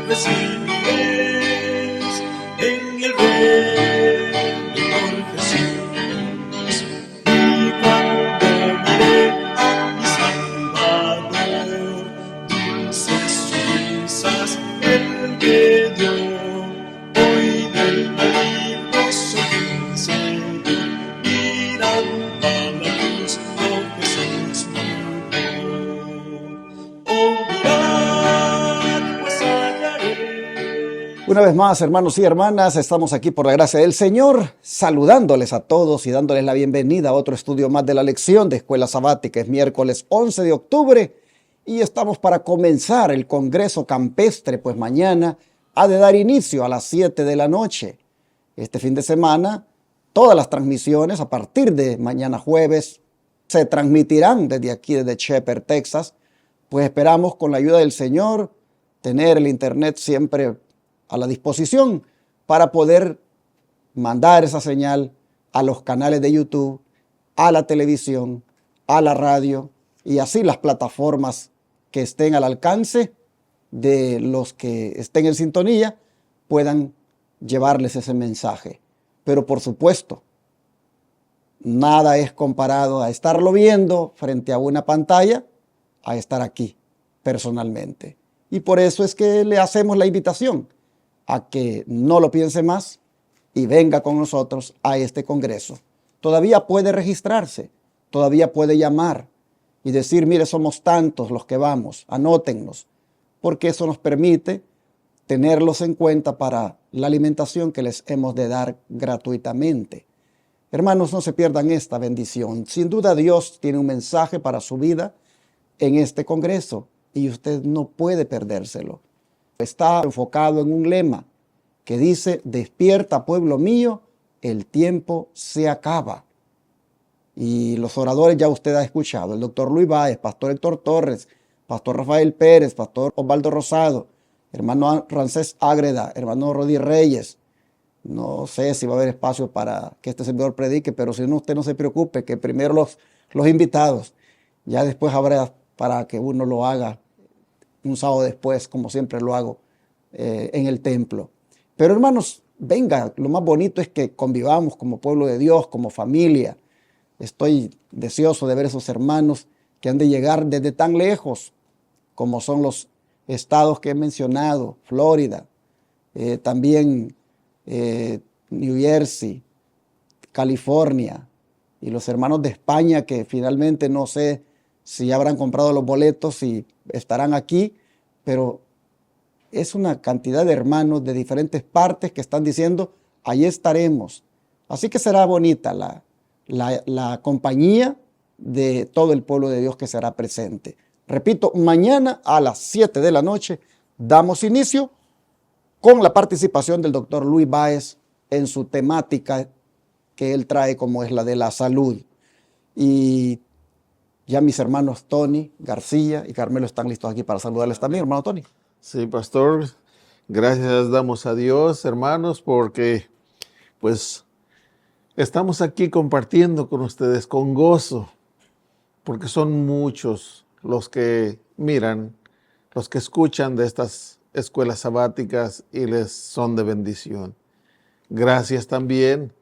recibiréis en el reino por Jesús. Y cuando miré a mi Salvador, dulces risas él me dio. Hoy del maligno soy vencido, mirando a la luz por Jesús murió. Oh, mirad, pues hallaré. Una vez más, hermanos y hermanas, estamos aquí por la gracia del Señor, saludándoles a todos y dándoles la bienvenida a otro estudio más de la lección de Escuela Sabática. Es miércoles 11 de octubre y estamos para comenzar el Congreso Campestre, pues mañana ha de dar inicio a las 7 de la noche. Este fin de semana, todas las transmisiones a partir de mañana jueves se transmitirán desde aquí, desde Shepherd, Texas. Pues esperamos con la ayuda del Señor tener el internet siempre a la disposición para poder mandar esa señal a los canales de YouTube, a la televisión, a la radio y así las plataformas que estén al alcance de los que estén en sintonía puedan llevarles ese mensaje. Pero por supuesto, nada es comparado a estarlo viendo frente a una pantalla a estar aquí personalmente. Y por eso es que le hacemos la invitación a que no lo piense más y venga con nosotros a este congreso. Todavía puede registrarse, todavía puede llamar y decir, mire, somos tantos los que vamos, anótennos, porque eso nos permite tenerlos en cuenta para la alimentación que les hemos de dar gratuitamente. Hermanos, no se pierdan esta bendición. Sin duda Dios tiene un mensaje para su vida en este congreso y usted no puede perdérselo. Está enfocado en un lema que dice, despierta pueblo mío, el tiempo se acaba. Y los oradores ya usted ha escuchado, el doctor Luis Báez, pastor Héctor Torres, pastor Rafael Pérez, pastor Osvaldo Rosado, hermano Rancés Ágreda, hermano Rodi Reyes. No sé si va a haber espacio para que este servidor predique, pero si no, usted no se preocupe, que primero los invitados, ya después habrá para que uno lo haga un sábado después, como siempre lo hago en el templo. Pero hermanos, venga, lo más bonito es que convivamos como pueblo de Dios, como familia. Estoy deseoso de ver esos hermanos que han de llegar desde tan lejos, como son los estados que he mencionado, Florida, también New Jersey, California, y los hermanos de España que finalmente no sé si ya habrán comprado los boletos y estarán aquí, pero es una cantidad de hermanos de diferentes partes que están diciendo, ahí estaremos. Así que será bonita la compañía de todo el pueblo de Dios que será presente. Repito, mañana a las 7 de la noche damos inicio con la participación del doctor Luis Báez en su temática que él trae, como es la de la salud. Y ya mis hermanos Tony García y Carmelo están listos aquí para saludarles también, hermano Tony. Sí, pastor, gracias damos a Dios, hermanos, porque pues estamos aquí compartiendo con ustedes con gozo, porque son muchos los que miran, los que escuchan de estas escuelas sabáticas y les son de bendición. Gracias también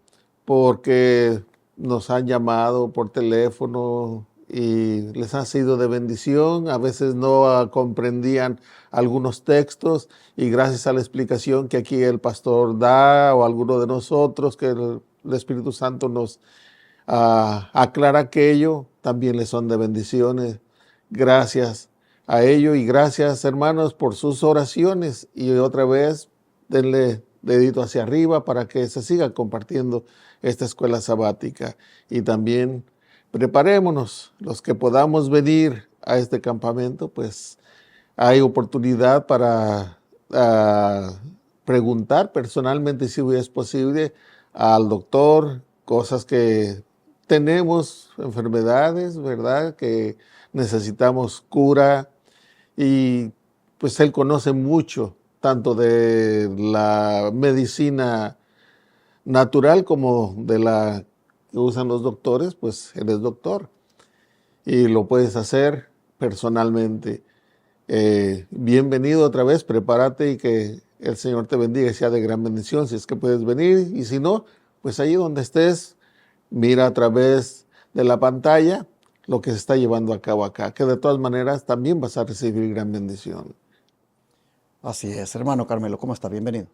porque nos han llamado por teléfono y les ha sido de bendición. A veces no comprendían algunos textos y gracias a la explicación que aquí el pastor da o alguno de nosotros, que el Espíritu Santo nos aclara aquello, también les son de bendiciones. Gracias a ello y gracias, hermanos, por sus oraciones. Y otra vez, denle dedito hacia arriba para que se siga compartiendo esta escuela sabática. Y también preparémonos, los que podamos venir a este campamento, pues hay oportunidad para preguntar personalmente, si es posible, al doctor, cosas que tenemos, enfermedades, ¿verdad?, que necesitamos cura, y pues él conoce mucho, tanto de la medicina natural como de la que usan los doctores, pues él es doctor y lo puedes hacer personalmente. bienvenido otra vez, prepárate y que el Señor te bendiga y sea de gran bendición si es que puedes venir, y si no, pues ahí donde estés, mira a través de la pantalla lo que se está llevando a cabo acá, que de todas maneras también vas a recibir gran bendición. Así es, hermano Carmelo, ¿cómo está? Bienvenido.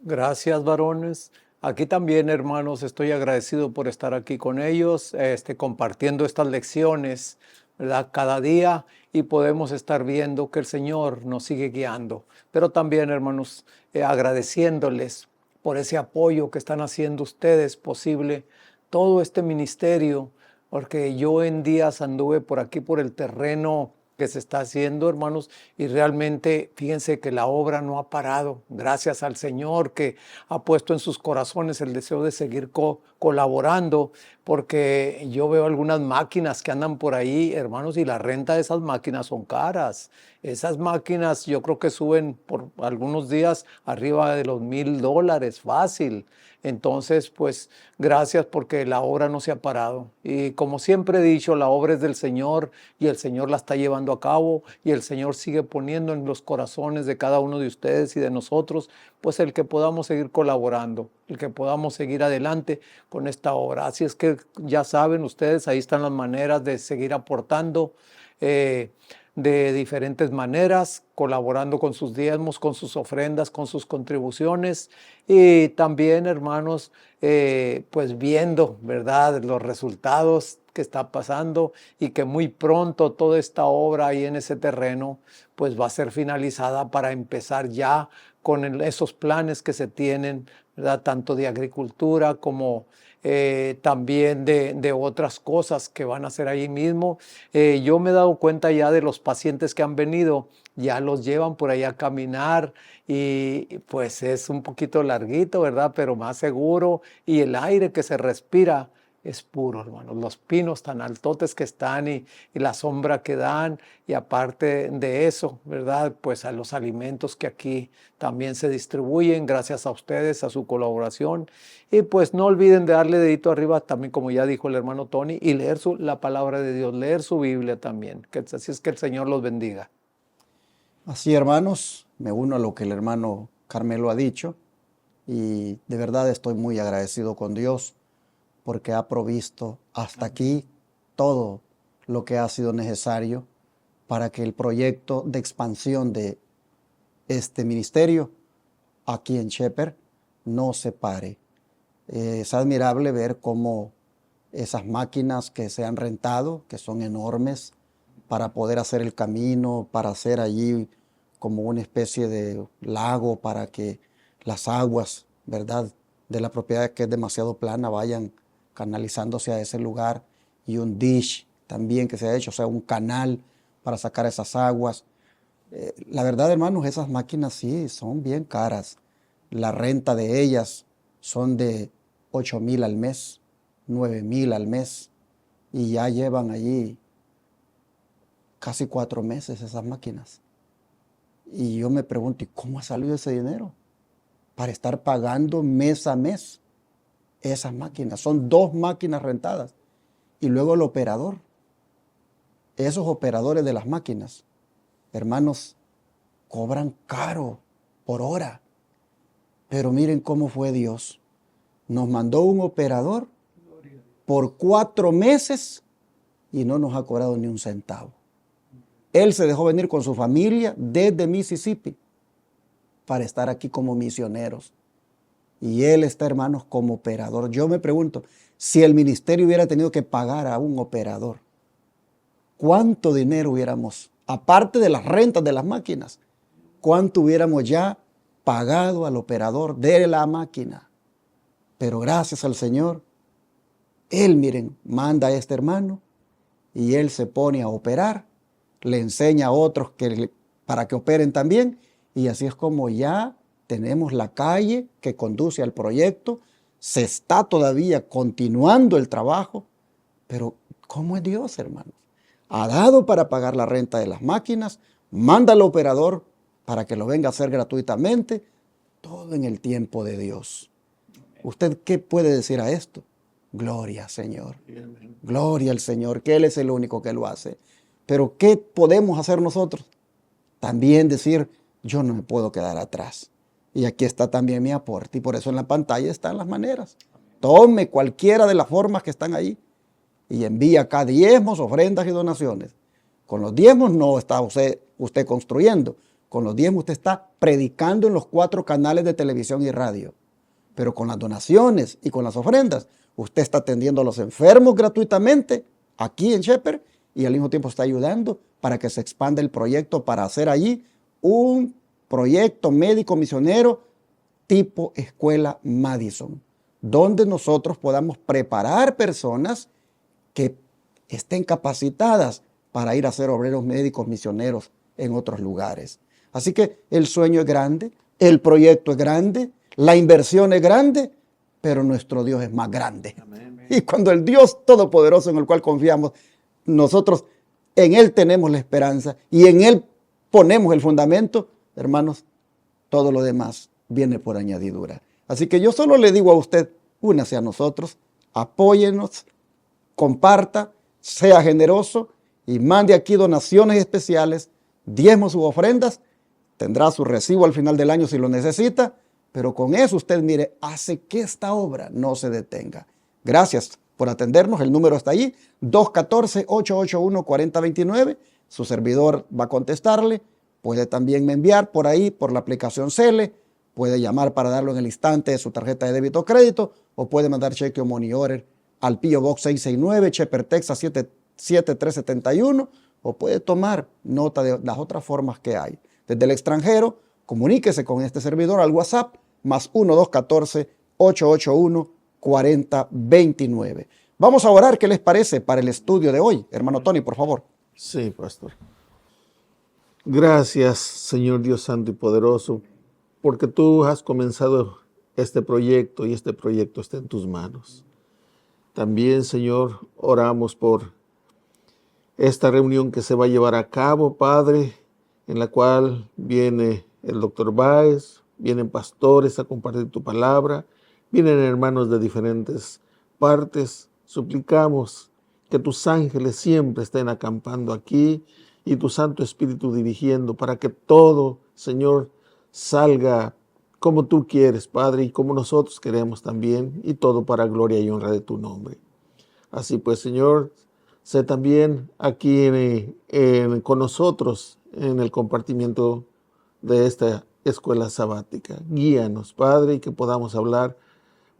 Gracias, varones. Aquí también, hermanos, estoy agradecido por estar aquí con ellos, compartiendo estas lecciones, ¿verdad? Cada día, y podemos estar viendo que el Señor nos sigue guiando. Pero también, hermanos, agradeciéndoles por ese apoyo que están haciendo ustedes posible todo este ministerio, porque yo en días anduve por aquí, por el terreno que se está haciendo, hermanos, y realmente fíjense que la obra no ha parado, gracias al Señor que ha puesto en sus corazones el deseo de seguir colaborando, porque yo veo algunas máquinas que andan por ahí, hermanos, y la renta de esas máquinas son caras. Esas máquinas yo creo que suben por algunos días arriba de los $1,000, fácil. Entonces, pues, gracias porque la obra no se ha parado. Y como siempre he dicho, la obra es del Señor y el Señor la está llevando a cabo y el Señor sigue poniendo en los corazones de cada uno de ustedes y de nosotros, pues el que podamos seguir colaborando, el que podamos seguir adelante con esta obra. Así es que ya saben ustedes, ahí están las maneras de seguir aportando. De diferentes maneras, colaborando con sus diezmos, con sus ofrendas, con sus contribuciones y también, hermanos, pues viendo, ¿verdad?, los resultados que está pasando y que muy pronto toda esta obra ahí en ese terreno pues va a ser finalizada para empezar ya con esos planes que se tienen, ¿verdad?, tanto de agricultura como también de otras cosas que van a hacer ahí mismo. Yo me he dado cuenta ya de los pacientes que han venido, ya los llevan por ahí a caminar y pues es un poquito larguito, ¿verdad? Pero más seguro y el aire que se respira es puro, hermanos. Los pinos tan altotes que están y la sombra que dan y aparte de eso, ¿verdad? Pues a los alimentos que aquí también se distribuyen gracias a ustedes, a su colaboración. Y pues no olviden de darle dedito arriba también, como ya dijo el hermano Tony, y leer la palabra de Dios, leer su Biblia también. Así es que el Señor los bendiga. Así, hermanos, me uno a lo que el hermano Carmelo ha dicho y de verdad estoy muy agradecido con Dios porque ha provisto hasta aquí todo lo que ha sido necesario para que el proyecto de expansión de este ministerio aquí en Shepherd no se pare. Es admirable ver cómo esas máquinas que se han rentado, que son enormes, para poder hacer el camino, para hacer allí como una especie de lago para que las aguas, ¿verdad?, de la propiedad que es demasiado plana vayan canalizándose a ese lugar, y un dish también que se ha hecho, o sea, un canal para sacar esas aguas. La verdad, hermanos, esas máquinas sí son bien caras. La renta de ellas son de 8,000 al mes, 9,000 al mes, y ya llevan allí casi 4 meses esas máquinas. Y yo me pregunto, ¿y cómo ha salido ese dinero para estar pagando mes a mes esas máquinas? Son 2 máquinas rentadas. Y luego el operador. Esos operadores de las máquinas, hermanos, cobran caro por hora. Pero miren cómo fue Dios. Nos mandó un operador por 4 meses y no nos ha cobrado ni un centavo. Él se dejó venir con su familia desde Mississippi para estar aquí como misioneros. Y él está, hermanos, como operador. Yo me pregunto, si el ministerio hubiera tenido que pagar a un operador, ¿cuánto dinero hubiéramos, aparte de las rentas de las máquinas, cuánto hubiéramos ya pagado al operador de la máquina? Pero gracias al Señor, Él, miren, manda a este hermano y él se pone a operar, le enseña a otros para que operen también, y así es como ya tenemos la calle que conduce al proyecto. Se está todavía continuando el trabajo, pero ¿cómo es Dios, hermanos? Ha dado para pagar la renta de las máquinas, manda al operador para que lo venga a hacer gratuitamente, todo en el tiempo de Dios. ¿Usted qué puede decir a esto? Gloria, Señor. Gloria al Señor, que Él es el único que lo hace. Pero ¿qué podemos hacer nosotros? también decir, yo no me puedo quedar atrás. Y aquí está también mi aporte. Y por eso en la pantalla están las maneras. Tome cualquiera de las formas que están ahí y envía acá diezmos, ofrendas y donaciones. Con los diezmos no está usted construyendo. Con los diezmos usted está predicando en los 4 canales de televisión y radio. Pero con las donaciones y con las ofrendas, usted está atendiendo a los enfermos gratuitamente aquí en Shepherd y al mismo tiempo está ayudando para que se expanda el proyecto para hacer allí un proyecto médico misionero tipo Escuela Madison, donde nosotros podamos preparar personas que estén capacitadas para ir a ser obreros médicos misioneros en otros lugares. Así que el sueño es grande, el proyecto es grande, la inversión es grande, pero nuestro Dios es más grande. Amén. Y cuando el Dios Todopoderoso en el cual confiamos, nosotros en Él tenemos la esperanza y en Él ponemos el fundamento, hermanos, todo lo demás viene por añadidura. Así que yo solo le digo a usted, únase a nosotros, apóyenos, comparta, sea generoso y mande aquí donaciones especiales, diezmos u ofrendas. Tendrá su recibo al final del año si lo necesita, pero con eso usted, mire, hace que esta obra no se detenga. Gracias por atendernos. El número está ahí, 214-881-4029. Su servidor va a contestarle. Puede también enviar por ahí, por la aplicación Cele. Puede llamar para darlo en el instante de su tarjeta de débito o crédito, o puede mandar cheque o money order al P.O. Box 669, Shepherd, Texas 77371, o puede tomar nota de las otras formas que hay. Desde el extranjero, comuníquese con este servidor al WhatsApp, más 1-214-881-4029. Vamos a orar, ¿qué les parece para el estudio de hoy? Hermano Tony, por favor. Sí, pastor. Gracias, Señor Dios Santo y Poderoso, porque tú has comenzado este proyecto y este proyecto está en tus manos. También, Señor, oramos por esta reunión que se va a llevar a cabo, Padre, en la cual viene el doctor Báez, vienen pastores a compartir tu palabra, vienen hermanos de diferentes partes. Suplicamos que tus ángeles siempre estén acampando aquí y tu Santo Espíritu dirigiendo para que todo, Señor, salga como tú quieres, Padre, y como nosotros queremos también, y todo para gloria y honra de tu nombre. Así pues, Señor, sé también aquí con nosotros en el compartimiento de esta escuela sabática. Guíanos, Padre, y que podamos hablar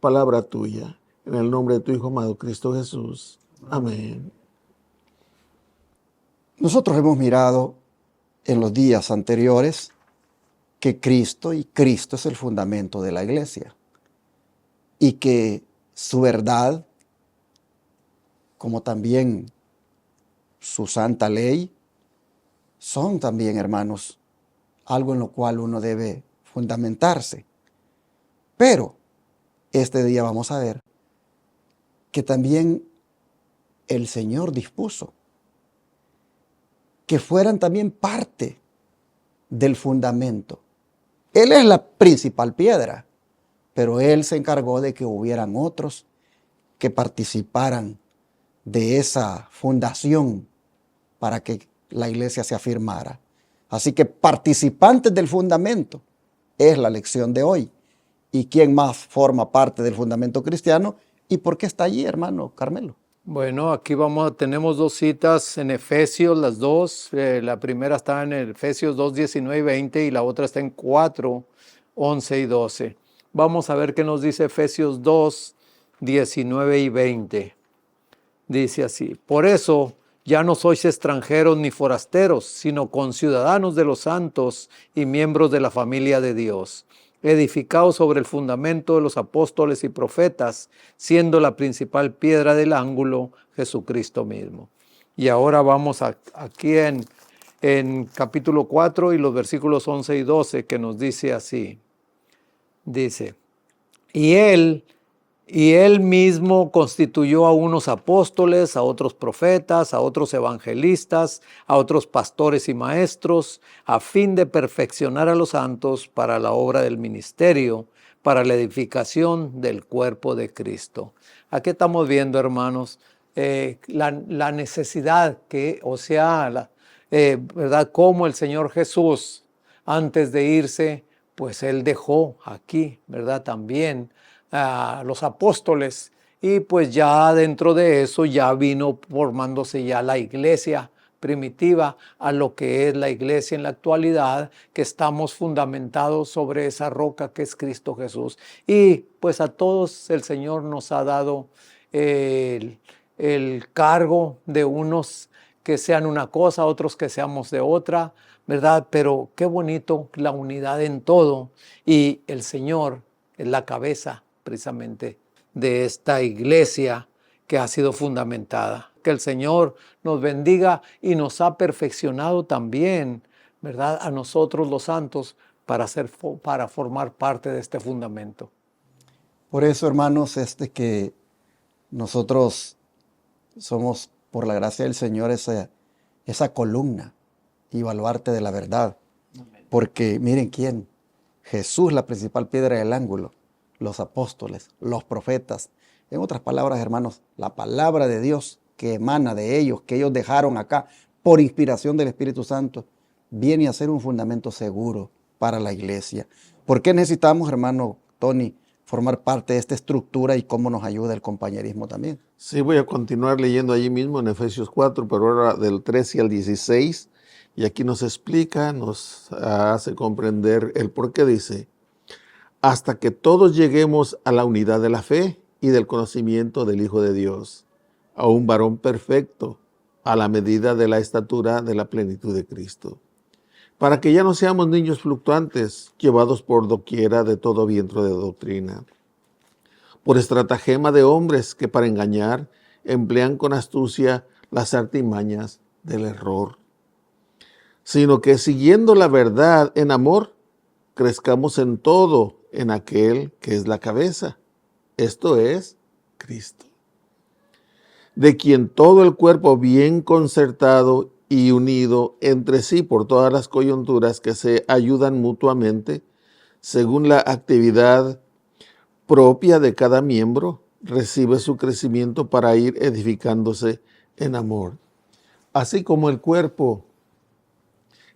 palabra tuya. En el nombre de tu Hijo amado, Cristo Jesús. Amén. Nosotros hemos mirado en los días anteriores que Cristo es el fundamento de la iglesia y que su verdad, como también su santa ley, son también, hermanos, algo en lo cual uno debe fundamentarse. Pero este día vamos a ver que también el Señor dispuso que fueran también parte del fundamento. Él es la principal piedra, pero Él se encargó de que hubieran otros que participaran de esa fundación para que la iglesia se afirmara. Así que participantes del fundamento es la lección de hoy. ¿Y quién más forma parte del fundamento cristiano? ¿Y por qué está allí, hermano Carmelo? Bueno, aquí tenemos 2 citas en Efesios, las dos. La primera está en Efesios 2, 19 y 20 y la otra está en 4, 11 y 12. Vamos a ver qué nos dice Efesios 2, 19 y 20. Dice así: por eso ya no sois extranjeros ni forasteros, sino conciudadanos de los santos y miembros de la familia de Dios, edificados sobre el fundamento de los apóstoles y profetas, siendo la principal piedra del ángulo Jesucristo mismo. Y ahora vamos aquí en capítulo 4 y los versículos 11 y 12, que nos dice así. Dice: y él mismo constituyó a unos apóstoles, a otros profetas, a otros evangelistas, a otros pastores y maestros, a fin de perfeccionar a los santos para la obra del ministerio, para la edificación del cuerpo de Cristo. Aquí estamos viendo, hermanos, la necesidad ¿verdad? Como el Señor Jesús, antes de irse, pues Él dejó aquí, ¿verdad? También a los apóstoles. Y pues ya dentro de eso ya vino formándose ya la iglesia primitiva a lo que es la iglesia en la actualidad, que estamos fundamentados sobre esa roca que es Cristo Jesús. Y pues a todos el Señor nos ha dado el cargo de unos que sean una cosa, otros que seamos de otra, ¿verdad? Pero qué bonito la unidad en todo, y el Señor es la cabeza precisamente de esta iglesia que ha sido fundamentada. Que el Señor nos bendiga y nos ha perfeccionado también, ¿verdad? A nosotros los santos para formar parte de este fundamento. Por eso, hermanos, que nosotros somos, por la gracia del Señor, esa columna y baluarte de la verdad. Porque miren quién, Jesús, la principal piedra del ángulo, los apóstoles, los profetas. En otras palabras, hermanos, la palabra de Dios que emana de ellos, que ellos dejaron acá por inspiración del Espíritu Santo, viene a ser un fundamento seguro para la iglesia. ¿Por qué necesitamos, hermano Tony, formar parte de esta estructura y cómo nos ayuda el compañerismo también? Sí, voy a continuar leyendo allí mismo en Efesios 4, pero ahora del 13 al 16. Y aquí nos explica, nos hace comprender el por qué dice: hasta que todos lleguemos a la unidad de la fe y del conocimiento del Hijo de Dios, a un varón perfecto, a la medida de la estatura de la plenitud de Cristo, para que ya no seamos niños fluctuantes, llevados por doquiera de todo viento de doctrina, por estratagema de hombres que para engañar emplean con astucia las artimañas del error, sino que siguiendo la verdad en amor, crezcamos en todo en aquel que es la cabeza, esto es Cristo, de quien todo el cuerpo bien concertado y unido entre sí por todas las coyunturas que se ayudan mutuamente, según la actividad propia de cada miembro, recibe su crecimiento para ir edificándose en amor. Así como el cuerpo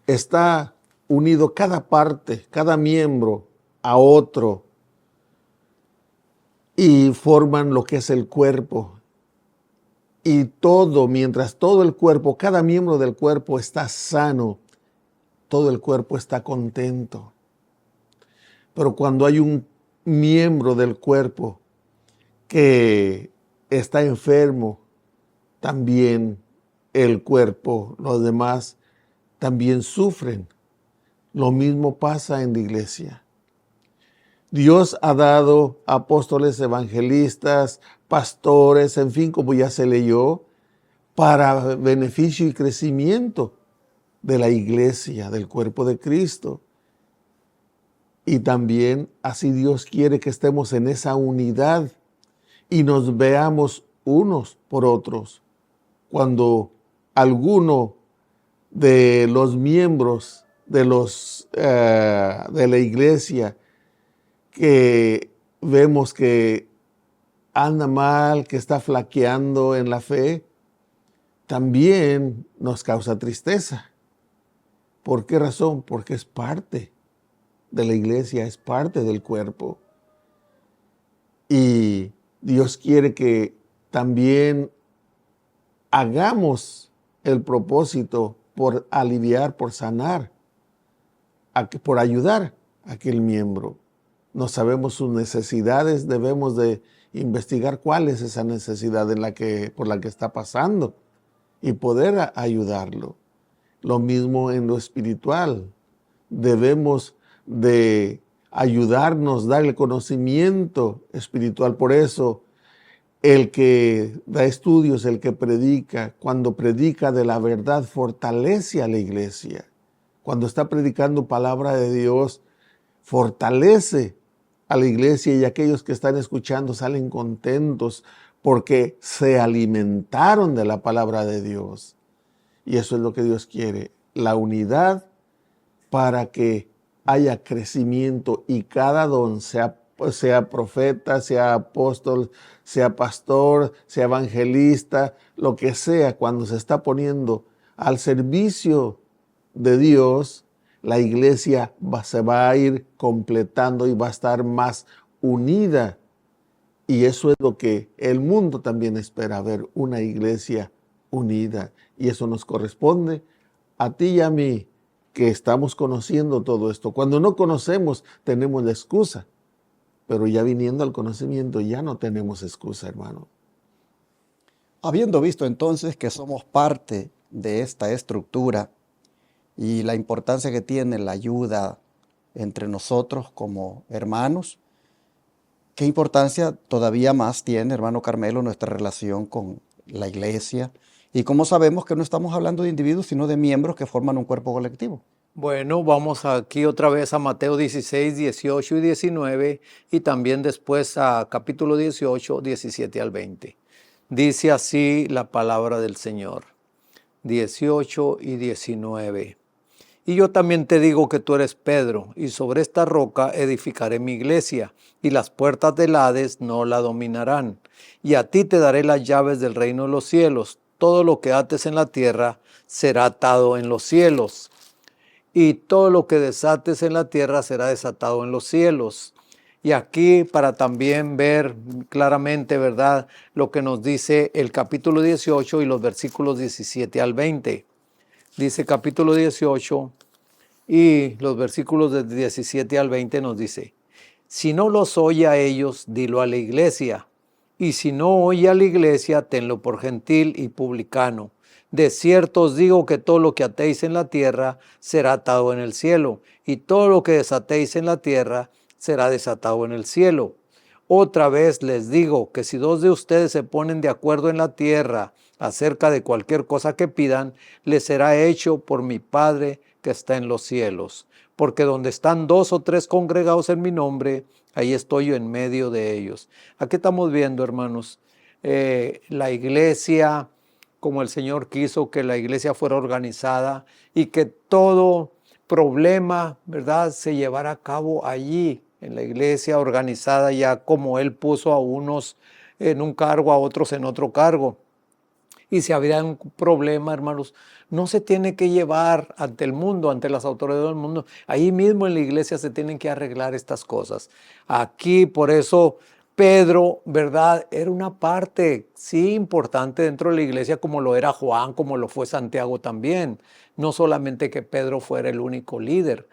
está unido cada parte, cada miembro a otro, y forman lo que es el cuerpo. Y todo, mientras todo el cuerpo, cada miembro del cuerpo está sano, todo el cuerpo está contento. Pero cuando hay un miembro del cuerpo que está enfermo, también el cuerpo, los demás, también sufren. Lo mismo pasa en la iglesia. Dios ha dado apóstoles, evangelistas, pastores, en fin, como ya se leyó, para beneficio y crecimiento de la iglesia, del cuerpo de Cristo. Y también así Dios quiere que estemos en esa unidad y nos veamos unos por otros. Cuando alguno de los miembros de la iglesia que vemos que anda mal, que está flaqueando en la fe, también nos causa tristeza. ¿Por qué razón? Porque es parte de la iglesia, es parte del cuerpo. Y Dios quiere que también hagamos el propósito por aliviar, por sanar, por ayudar a aquel miembro. No sabemos sus necesidades, debemos de investigar cuál es esa necesidad por la que está pasando y poder ayudarlo. Lo mismo en lo espiritual. Debemos de ayudarnos, darle conocimiento espiritual. Por eso, el que da estudios, el que predica, cuando predica de la verdad, fortalece a la iglesia. Cuando está predicando palabra de Dios, fortalece a la iglesia, y aquellos que están escuchando salen contentos porque se alimentaron de la palabra de Dios. Y eso es lo que Dios quiere, la unidad para que haya crecimiento y cada don, sea profeta, sea apóstol, sea pastor, sea evangelista, lo que sea, cuando se está poniendo al servicio de Dios, la iglesia se va a ir completando y va a estar más unida. Y eso es lo que el mundo también espera, ver una iglesia unida. Y eso nos corresponde a ti y a mí, que estamos conociendo todo esto. Cuando no conocemos, tenemos la excusa. Pero ya viniendo al conocimiento, ya no tenemos excusa, hermano. Habiendo visto entonces que somos parte de esta estructura y la importancia que tiene la ayuda entre nosotros como hermanos, ¿qué importancia todavía más tiene, hermano Carmelo, nuestra relación con la iglesia? Y cómo sabemos que no estamos hablando de individuos, sino de miembros que forman un cuerpo colectivo. Bueno, vamos aquí otra vez a Mateo 16, 18 y 19 y también después a capítulo 18, 17 al 20. Dice así la palabra del Señor, 18 y 19. Y yo también te digo que tú eres Pedro, y sobre esta roca edificaré mi iglesia, y las puertas del Hades no la dominarán. Y a ti te daré las llaves del reino de los cielos. Todo lo que ates en la tierra será atado en los cielos, y todo lo que desates en la tierra será desatado en los cielos. Y aquí para también ver claramente, ¿verdad?, lo que nos dice el capítulo 18 y los versículos 17 al 20. Dice capítulo 18 y los versículos de 17 al 20 nos dice: si no los oye a ellos, dilo a la iglesia. Y si no oye a la iglesia, tenlo por gentil y publicano. De cierto os digo que todo lo que atéis en la tierra será atado en el cielo, y todo lo que desatéis en la tierra será desatado en el cielo. Otra vez les digo que si dos de ustedes se ponen de acuerdo en la tierra acerca de cualquier cosa que pidan, les será hecho por mi Padre que está en los cielos. Porque donde están 2 o 3 congregados en mi nombre, ahí estoy yo en medio de ellos. Aquí estamos viendo, hermanos, la iglesia, como el Señor quiso que la iglesia fuera organizada y que todo problema, ¿verdad?, se llevara a cabo allí, en la iglesia organizada, ya como Él puso a unos en un cargo, a otros en otro cargo. Y si habría un problema, hermanos, no se tiene que llevar ante el mundo, ante las autoridades del mundo. Ahí mismo en la iglesia se tienen que arreglar estas cosas. Aquí, por eso, Pedro, ¿verdad?, era una parte, sí, importante dentro de la iglesia, como lo era Juan, como lo fue Santiago también. No solamente que Pedro fuera el único líder,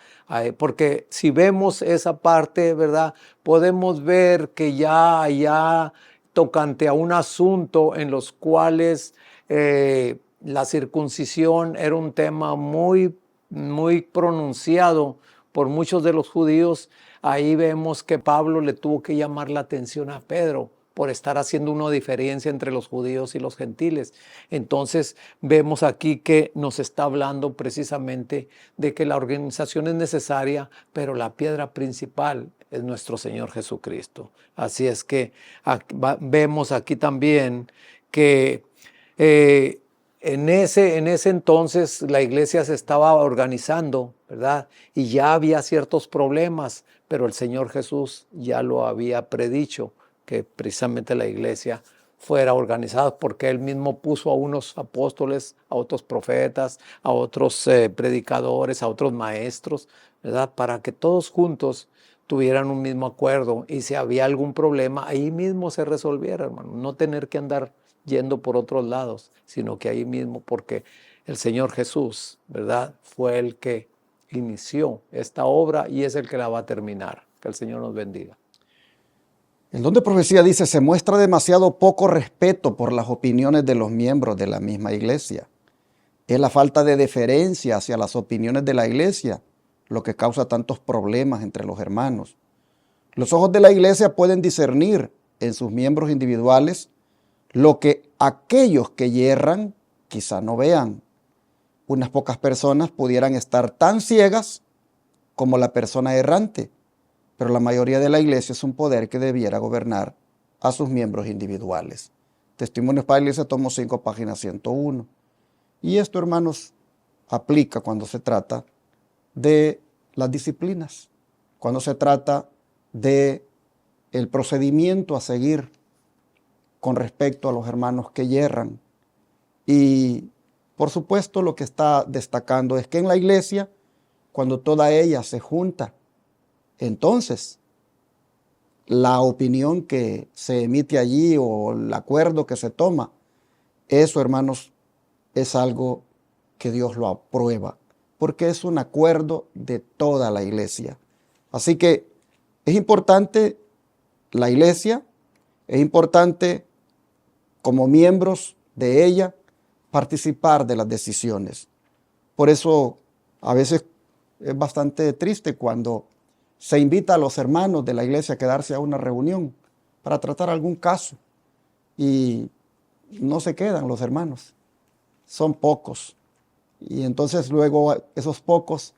porque si vemos esa parte, ¿verdad?, podemos ver que ya tocante a un asunto en los cuales la circuncisión era un tema muy, muy pronunciado por muchos de los judíos. Ahí vemos que Pablo le tuvo que llamar la atención a Pedro por estar haciendo una diferencia entre los judíos y los gentiles. Entonces vemos aquí que nos está hablando precisamente de que la organización es necesaria, pero la piedra principal es nuestro Señor Jesucristo. Así es que vemos aquí también que en ese entonces la iglesia se estaba organizando, ¿verdad? Y ya había ciertos problemas, pero el Señor Jesús ya lo había predicho, que precisamente la iglesia fuera organizada, porque Él mismo puso a unos apóstoles, a otros profetas, a otros predicadores, a otros maestros, ¿verdad?, para que todos juntos tuvieran un mismo acuerdo, y si había algún problema, ahí mismo se resolviera, hermano. No tener que andar yendo por otros lados, sino que ahí mismo, porque el Señor Jesús, ¿verdad?, fue el que inició esta obra y es el que la va a terminar. Que el Señor nos bendiga. El don de profecía dice: se muestra demasiado poco respeto por las opiniones de los miembros de la misma iglesia. Es la falta de deferencia hacia las opiniones de la iglesia lo que causa tantos problemas entre los hermanos. Los ojos de la iglesia pueden discernir en sus miembros individuales lo que aquellos que yerran quizá no vean. Unas pocas personas pudieran estar tan ciegas como la persona errante, pero la mayoría de la iglesia es un poder que debiera gobernar a sus miembros individuales. Testimonios para la Iglesia, tomo 5, página 101. Y esto, hermanos, aplica cuando se trata de las disciplinas, cuando se trata de el procedimiento a seguir con respecto a los hermanos que yerran. Y Por supuesto, lo que está destacando es que en la iglesia, cuando toda ella se junta, entonces la opinión que se emite allí o el acuerdo que se toma, eso, hermanos, es algo que Dios lo aprueba, porque es un acuerdo de toda la iglesia. Así que es importante la iglesia, es importante como miembros de ella participar de las decisiones. Por eso a veces es bastante triste cuando se invita a los hermanos de la iglesia a quedarse a una reunión para tratar algún caso y no se quedan los hermanos, son pocos. Y entonces luego esos pocos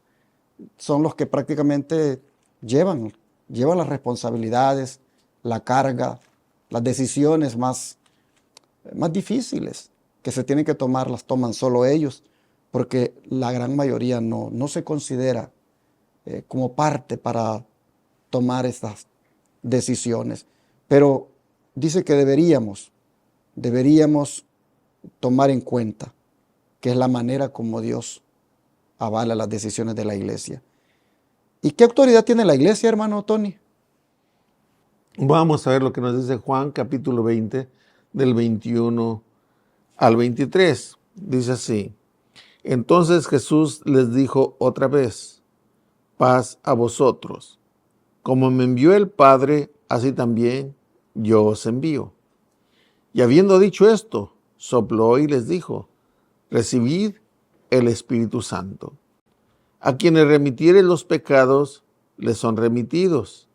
son los que prácticamente llevan las responsabilidades, la carga, las decisiones más difíciles que se tienen que tomar, las toman solo ellos, porque la gran mayoría no se considera como parte para tomar estas decisiones. Pero dice que deberíamos tomar en cuenta que es la manera como Dios avala las decisiones de la iglesia. ¿Y qué autoridad tiene la iglesia, hermano Tony? Vamos a ver lo que nos dice Juan capítulo 20, del 21 al 23. Dice así: Entonces Jesús les dijo otra vez: paz a vosotros. Como me envió el Padre, así también yo os envío. Y habiendo dicho esto, sopló y les dijo: recibid el Espíritu Santo. A quienes remitieren los pecados, les son remitidos,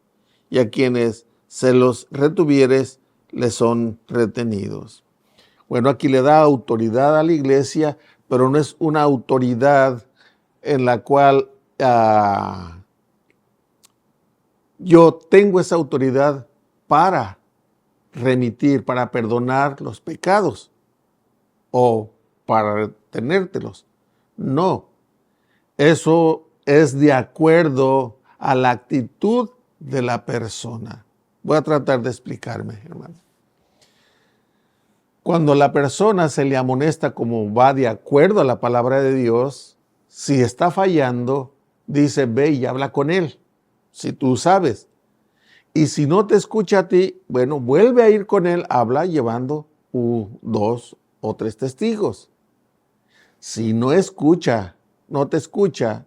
y a quienes se los retuvieres, les son retenidos. Bueno, aquí le da autoridad a la iglesia, pero no es una autoridad en la cual yo tengo esa autoridad para remitir, para perdonar los pecados o para retenértelos. No, eso es de acuerdo a la actitud de la persona. Voy a tratar de explicarme, hermano. Cuando la persona se le amonesta como va de acuerdo a la palabra de Dios, si está fallando, dice: ve y habla con él, si tú sabes. Y si no te escucha a ti, bueno, vuelve a ir con él, habla llevando 2 o 3 testigos. Si no te escucha,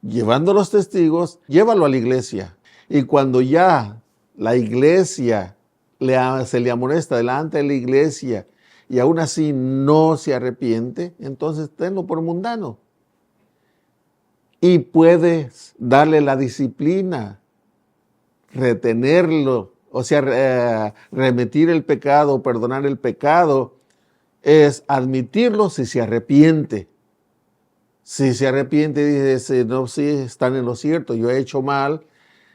llevando los testigos, llévalo a la iglesia. Y cuando ya la iglesia se le amonesta delante de la iglesia y aún así no se arrepiente, entonces tenlo por mundano. Y puedes darle la disciplina, retenerlo, o sea, remitir el pecado, perdonar el pecado, es admitirlo si se arrepiente. Si se arrepiente y dice: no, sí, están en lo cierto, yo he hecho mal,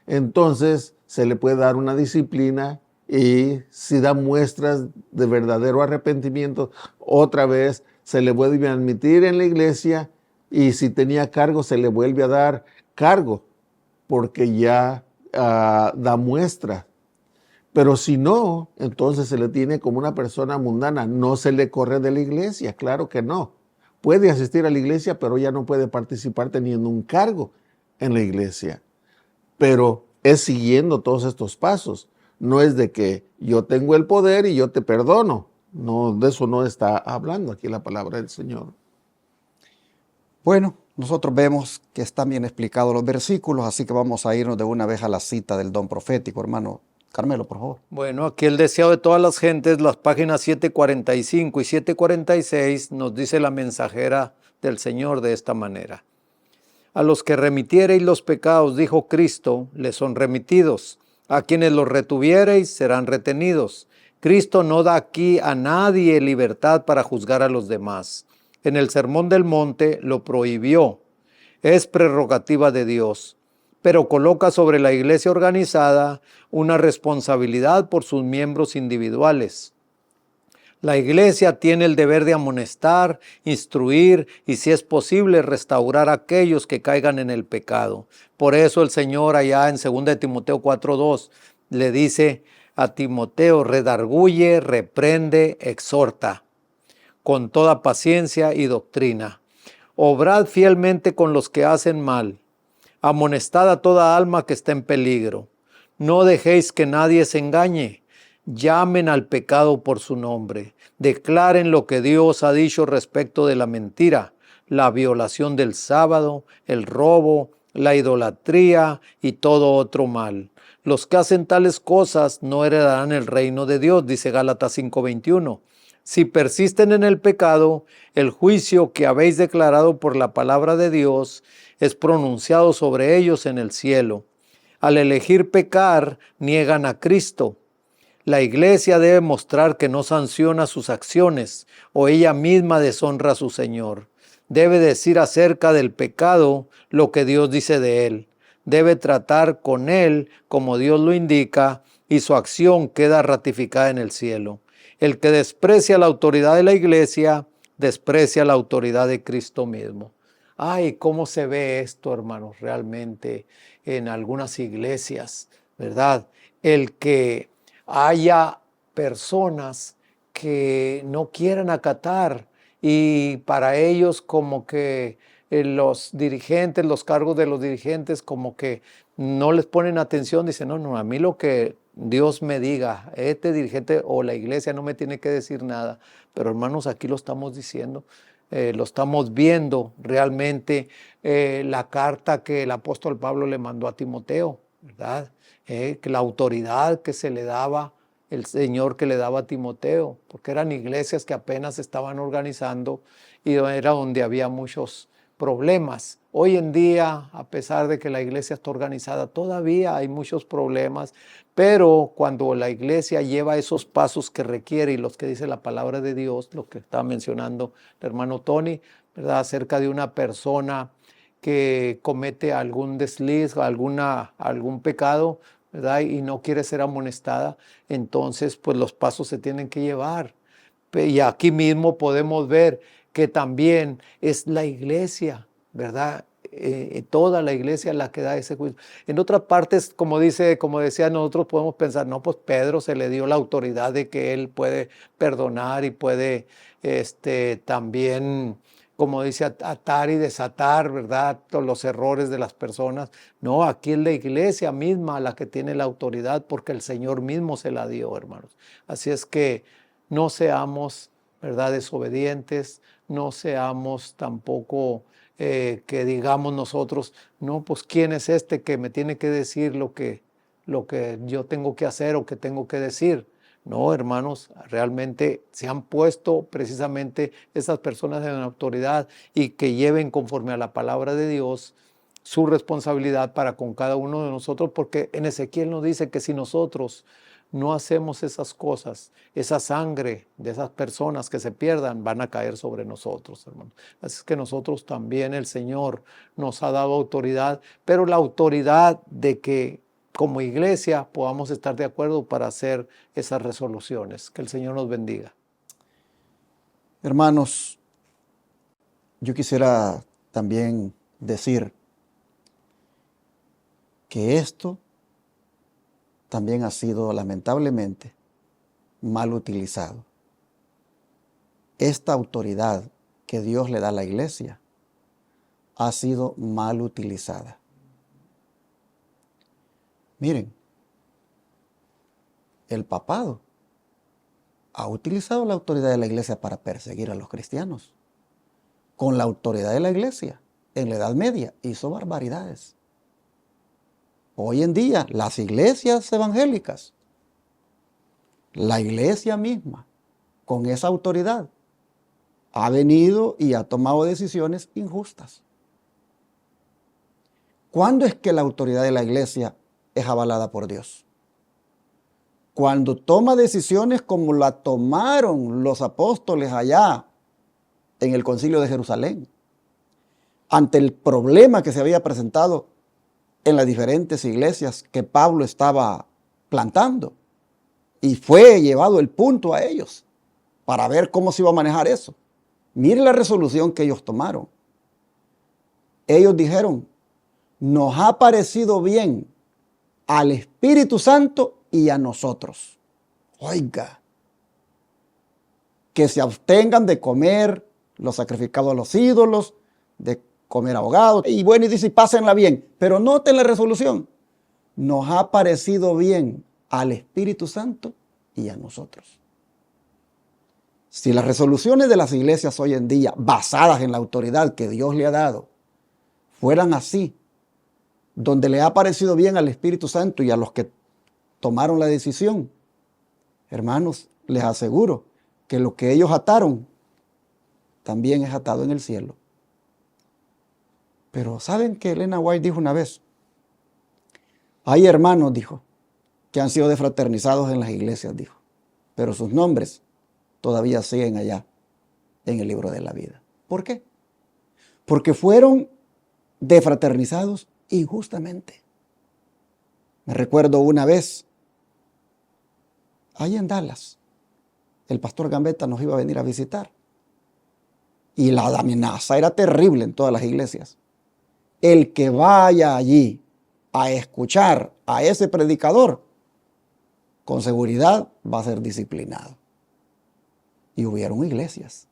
entonces se le puede dar una disciplina, y si da muestras de verdadero arrepentimiento, otra vez se le vuelve a admitir en la iglesia, y si tenía cargo se le vuelve a dar cargo, porque ya da muestra. Pero si no, entonces se le tiene como una persona mundana, no se le corre de la iglesia, claro que no. Puede asistir a la iglesia, pero ya no puede participar teniendo un cargo en la iglesia. Pero es siguiendo todos estos pasos. No es de que yo tengo el poder y yo te perdono. No, de eso no está hablando aquí la palabra del Señor. Bueno, nosotros vemos que están bien explicados los versículos, así que vamos a irnos de una vez a la cita del don profético, hermano Carmelo, por favor. Bueno, aquí el deseado de todas las gentes, las páginas 745 y 746, nos dice la mensajera del Señor de esta manera: a los que remitiereis los pecados, dijo Cristo, les son remitidos. A quienes los retuviereis serán retenidos. Cristo no da aquí a nadie libertad para juzgar a los demás. En el Sermón del Monte lo prohibió. Es prerrogativa de Dios, pero coloca sobre la iglesia organizada una responsabilidad por sus miembros individuales. La iglesia tiene el deber de amonestar, instruir y, si es posible, restaurar a aquellos que caigan en el pecado. Por eso el Señor allá en 2 Timoteo 4:2 le dice a Timoteo: redarguye, reprende, exhorta. con toda paciencia y doctrina. Obrad fielmente con los que hacen mal. Amonestad a toda alma que está en peligro. No dejéis que nadie se engañe. Llamen al pecado por su nombre. Declaren lo que Dios ha dicho respecto de la mentira, la violación del sábado, el robo, la idolatría y todo otro mal. Los que hacen tales cosas no heredarán el reino de Dios, dice Gálatas 5:21. Si persisten en el pecado, el juicio que habéis declarado por la palabra de Dios es pronunciado sobre ellos en el cielo. Al elegir pecar, niegan a Cristo. La iglesia debe mostrar que no sanciona sus acciones o ella misma deshonra a su Señor. Debe decir acerca del pecado lo que Dios dice de él. Debe tratar con él como Dios lo indica y su acción queda ratificada en el cielo. El que desprecia la autoridad de la iglesia, desprecia la autoridad de Cristo mismo. Ay, cómo se ve esto, hermanos, realmente en algunas iglesias, ¿verdad? El que haya personas que no quieran acatar y para ellos como que los dirigentes, los cargos de los dirigentes como que no les ponen atención, dicen, no, a mí lo que Dios me diga, este dirigente o la iglesia no me tiene que decir nada, pero hermanos, aquí lo estamos diciendo. Lo estamos viendo realmente la carta que el apóstol Pablo le mandó a Timoteo, ¿verdad? Que la autoridad que se le daba, el Señor que le daba a Timoteo, porque eran iglesias que apenas estaban organizando y era donde había muchos problemas. Hoy en día, a pesar de que la iglesia está organizada, todavía hay muchos problemas, pero cuando la iglesia lleva esos pasos que requiere y los que dice la palabra de Dios, lo que estaba mencionando el hermano Tony, ¿verdad? Acerca de una persona que comete algún desliz, algún pecado, ¿verdad? Y no quiere ser amonestada, entonces pues los pasos se tienen que llevar. Y aquí mismo podemos ver que también es la iglesia, ¿verdad? Toda la iglesia la que da ese juicio. En otras partes, como decía, nosotros podemos pensar, no, pues Pedro se le dio la autoridad de que él puede perdonar y puede también, como dice, atar y desatar, ¿verdad? Todos los errores de las personas. No, aquí es la iglesia misma la que tiene la autoridad porque el Señor mismo se la dio, hermanos. Así es que no seamos, ¿verdad?, desobedientes, no seamos tampoco que digamos nosotros, no, pues ¿quién es este que me tiene que decir lo que yo tengo que hacer o que tengo que decir? No, hermanos, realmente se han puesto precisamente esas personas en autoridad y que lleven conforme a la palabra de Dios su responsabilidad para con cada uno de nosotros, porque en Ezequiel nos dice que si nosotros no hacemos esas cosas, esa sangre de esas personas que se pierdan van a caer sobre nosotros, hermanos. Así es que nosotros también, el Señor nos ha dado autoridad, pero la autoridad de que como iglesia podamos estar de acuerdo para hacer esas resoluciones. Que el Señor nos bendiga. Hermanos, yo quisiera también decir que esto también ha sido lamentablemente mal utilizado. Esta autoridad que Dios le da a la iglesia ha sido mal utilizada. Miren, el papado ha utilizado la autoridad de la iglesia para perseguir a los cristianos. Con la autoridad de la iglesia, en la Edad Media, hizo barbaridades. Hoy en día, las iglesias evangélicas, la iglesia misma, con esa autoridad, ha venido y ha tomado decisiones injustas. ¿Cuándo es que la autoridad de la iglesia es avalada por Dios? Cuando toma decisiones como la tomaron los apóstoles allá en el Concilio de Jerusalén, ante el problema que se había presentado en las diferentes iglesias que Pablo estaba plantando. Y fue llevado el punto a ellos para ver cómo se iba a manejar eso. Mire la resolución que ellos tomaron. Ellos dijeron, nos ha parecido bien al Espíritu Santo y a nosotros. Oiga, que se abstengan de comer lo sacrificado a los ídolos, de comer ahogados. Y bueno, y dice, pásenla bien. Pero noten la resolución. Nos ha parecido bien al Espíritu Santo y a nosotros. Si las resoluciones de las iglesias hoy en día, basadas en la autoridad que Dios le ha dado, fueran así, donde le ha parecido bien al Espíritu Santo y a los que tomaron la decisión, hermanos, les aseguro que lo que ellos ataron también es atado en el cielo. Pero ¿saben que Elena White dijo una vez? Hay hermanos, dijo, que han sido defraternizados en las iglesias, dijo, pero sus nombres todavía siguen allá en el libro de la vida. ¿Por qué? Porque fueron defraternizados injustamente. Me recuerdo una vez, ahí en Dallas, el pastor Gambetta nos iba a venir a visitar. Y la amenaza era terrible en todas las iglesias. El que vaya allí a escuchar a ese predicador, con seguridad va a ser disciplinado. Y hubieron iglesias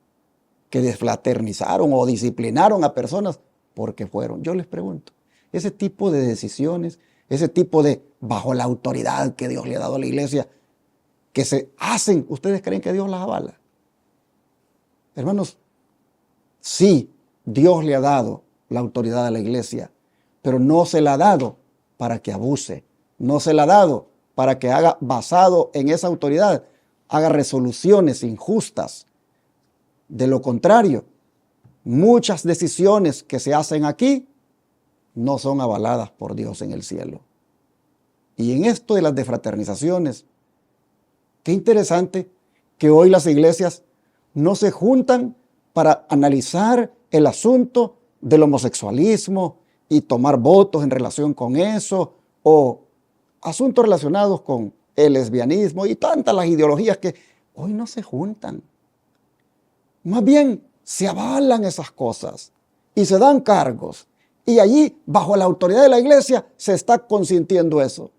que desfraternizaron o disciplinaron a personas porque fueron. Yo les pregunto, ese tipo de decisiones, ese tipo de, bajo la autoridad que Dios le ha dado a la iglesia, que se hacen, ¿ustedes creen que Dios las avala? Hermanos, sí, Dios le ha dado la autoridad a la iglesia, pero no se la ha dado para que abuse, no se la ha dado para que haga, basado en esa autoridad, haga resoluciones injustas. De lo contrario, muchas decisiones que se hacen aquí no son avaladas por Dios en el cielo. Y en esto de las defraternizaciones, qué interesante que hoy las iglesias no se juntan para analizar el asunto del homosexualismo y tomar votos en relación con eso, o asuntos relacionados con el lesbianismo y tantas las ideologías que hoy no se juntan. Más bien se avalan esas cosas y se dan cargos. Y allí, bajo la autoridad de la iglesia, se está consintiendo eso.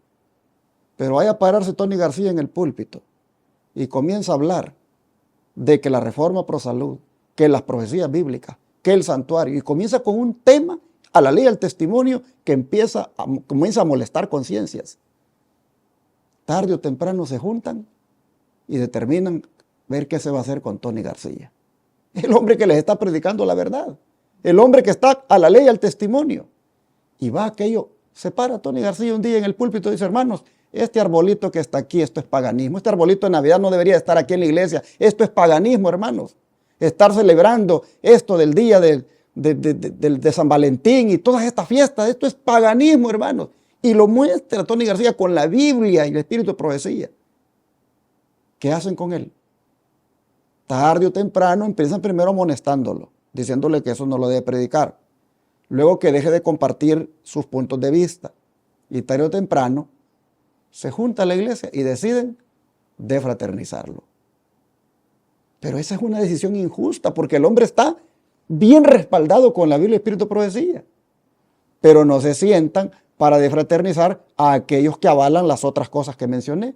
Pero vaya a pararse Tony García en el púlpito y comienza a hablar de que la reforma pro salud, que las profecías bíblicas, que el santuario, y comienza con un tema a la ley del testimonio que comienza a molestar conciencias. Tarde o temprano se juntan y determinan ver qué se va a hacer con Tony García. El hombre que les está predicando la verdad. El hombre que está a la ley y al testimonio. Y va aquello, se para Tony García un día en el púlpito y dice, hermanos, este arbolito que está aquí, esto es paganismo. Este arbolito de Navidad no debería estar aquí en la iglesia. Esto es paganismo, hermanos. Estar celebrando esto del día de San Valentín y todas estas fiestas, esto es paganismo, hermanos. Y lo muestra Tony García con la Biblia y el espíritu de profecía. ¿Qué hacen con él? Tarde o temprano empiezan primero amonestándolo, diciéndole que eso no lo debe predicar. Luego que deje de compartir sus puntos de vista. Y tarde o temprano se junta la iglesia y deciden defraternizarlo. Pero esa es una decisión injusta porque el hombre está bien respaldado con la Biblia y el espíritu de profecía. Pero no se sientan para defraternizar a aquellos que avalan las otras cosas que mencioné.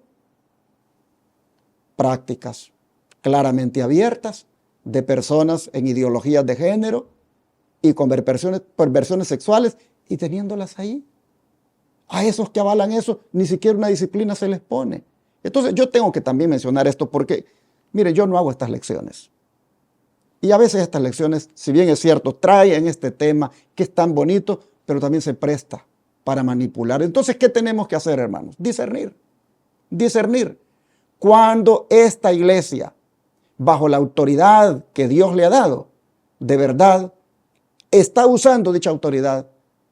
Prácticas claramente abiertas de personas en ideologías de género y con perversiones sexuales y teniéndolas ahí. A esos que avalan eso, ni siquiera una disciplina se les pone. Entonces yo tengo que también mencionar esto porque, mire, yo no hago estas lecciones. Y a veces estas lecciones, si bien es cierto, traen este tema que es tan bonito, pero también se presta para manipular. Entonces, ¿qué tenemos que hacer, hermanos? Discernir. Discernir. Cuando esta iglesia, bajo la autoridad que Dios le ha dado, de verdad, está usando dicha autoridad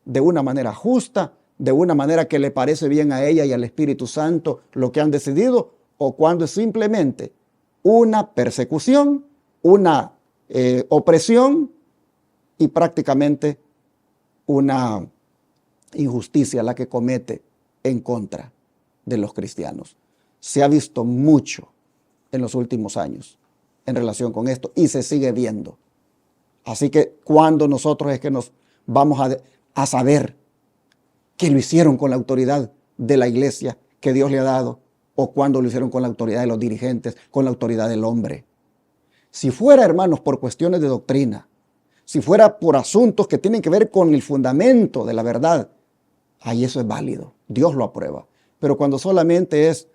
de una manera justa, de una manera que le parece bien a ella y al Espíritu Santo lo que han decidido, o cuando es simplemente una persecución, una opresión y prácticamente una injusticia la que comete en contra de los cristianos. Se ha visto mucho en los últimos años en relación con esto y se sigue viendo. Así que cuando nosotros es que nos vamos a saber que lo hicieron con la autoridad de la iglesia que Dios le ha dado, o cuando lo hicieron con la autoridad de los dirigentes, con la autoridad del hombre. Si fuera, hermanos, por cuestiones de doctrina, si fuera por asuntos que tienen que ver con el fundamento de la verdad, ahí eso es válido, Dios lo aprueba. Pero cuando solamente es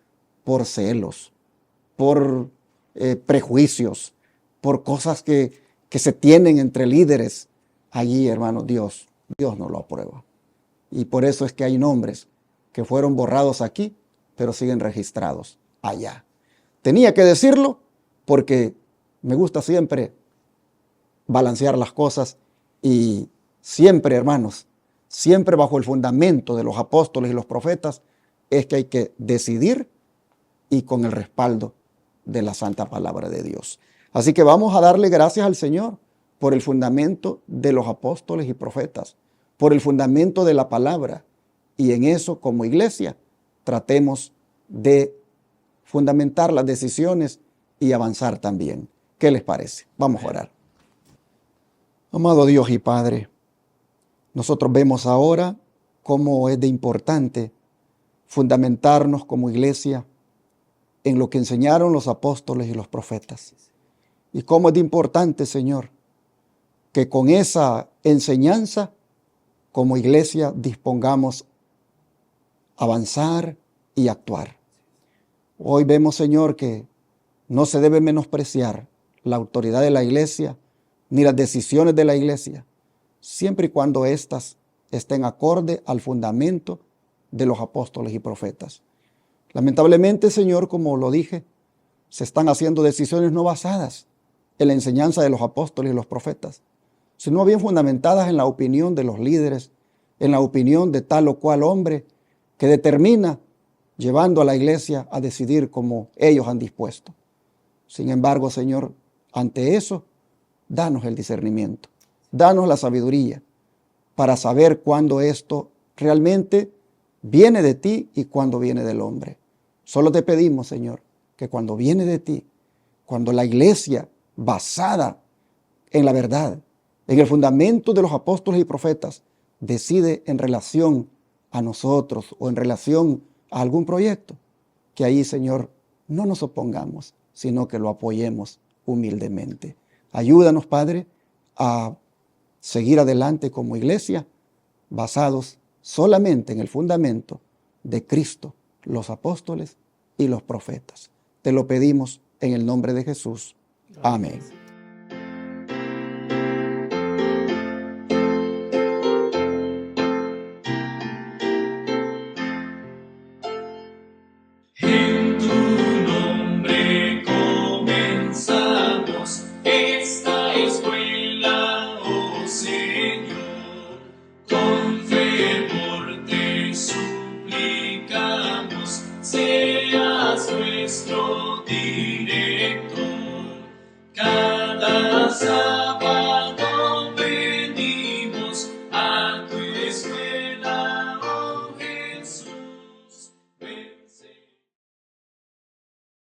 por celos, por prejuicios, por cosas que se tienen entre líderes, allí, hermanos, Dios no lo aprueba. Y por eso es que hay nombres que fueron borrados aquí, pero siguen registrados allá. Tenía que decirlo porque me gusta siempre balancear las cosas y siempre, hermanos, siempre bajo el fundamento de los apóstoles y los profetas es que hay que decidir y con el respaldo de la santa palabra de Dios. Así que vamos a darle gracias al Señor por el fundamento de los apóstoles y profetas, por el fundamento de la palabra. Y en eso, como iglesia, tratemos de fundamentar las decisiones y avanzar también. ¿Qué les parece? Vamos a orar. Amado Dios y Padre, nosotros vemos ahora cómo es de importante fundamentarnos como iglesia en lo que enseñaron los apóstoles y los profetas. Y cómo es de importante, Señor, que con esa enseñanza, como iglesia, dispongamos avanzar y actuar. Hoy vemos, Señor, que no se debe menospreciar la autoridad de la iglesia ni las decisiones de la iglesia, siempre y cuando éstas estén acorde al fundamento de los apóstoles y profetas. Lamentablemente, Señor, como lo dije, se están haciendo decisiones no basadas en la enseñanza de los apóstoles y los profetas, sino bien fundamentadas en la opinión de los líderes, en la opinión de tal o cual hombre que determina llevando a la iglesia a decidir como ellos han dispuesto. Sin embargo, Señor, ante eso, danos el discernimiento, danos la sabiduría para saber cuándo esto realmente viene de ti y cuándo viene del hombre. Solo te pedimos, Señor, que cuando viene de ti, cuando la iglesia basada en la verdad, en el fundamento de los apóstoles y profetas, decide en relación a nosotros o en relación a algún proyecto, que ahí, Señor, no nos opongamos, sino que lo apoyemos humildemente. Ayúdanos, Padre, a seguir adelante como iglesia, basados solamente en el fundamento de Cristo, los apóstoles y los profetas. Te lo pedimos en el nombre de Jesús. Amén.